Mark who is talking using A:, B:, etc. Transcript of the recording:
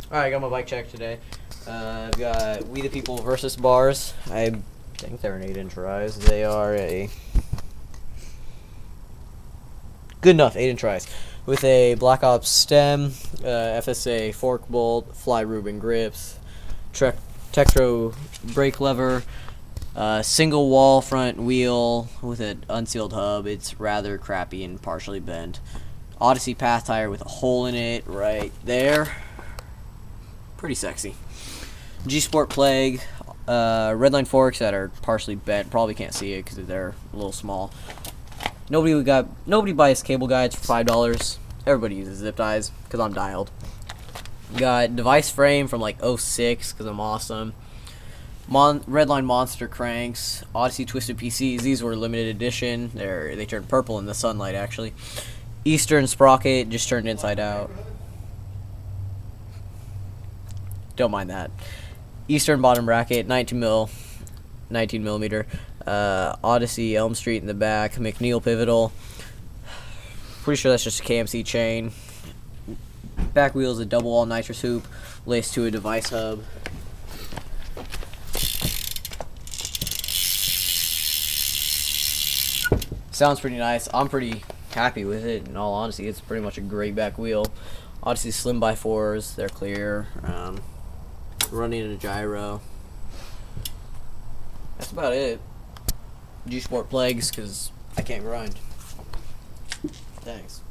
A: Alright, I got my bike check today. I've got We the People versus bars. I think they're an 8-inch rise. They are a good enough 8-inch rise with a Black Ops stem, FSA fork bolt, fly Reuben grips, Tektro brake lever, single wall front wheel with an unsealed hub. It's rather crappy and partially bent. Odyssey path tire with a hole in it right there. Pretty sexy. G Sport Plague, redline forks that are partially bent. Probably can't see it because they're a little small. Nobody buys cable guides for $5. Everybody uses zip ties because I'm dialed. Got device frame from like '06 because I'm awesome. Redline monster cranks, Odyssey twisted PCs. These were limited edition. They turned purple in the sunlight actually. Eastern sprocket just turned inside out. Don't mind that. Eastern bottom bracket, 19 millimeter. Odyssey Elm Street in the back. McNeil pivotal. Pretty sure that's just a KMC chain. Back wheel is a double wall nitrous hoop laced to a device hub. Sounds pretty nice. I'm pretty happy with it. In all honesty, it's pretty much a great back wheel. Odyssey slim by 4s. They're clear. Running in a gyro. That's about it. G Sport Plagues because I can't grind. Thanks.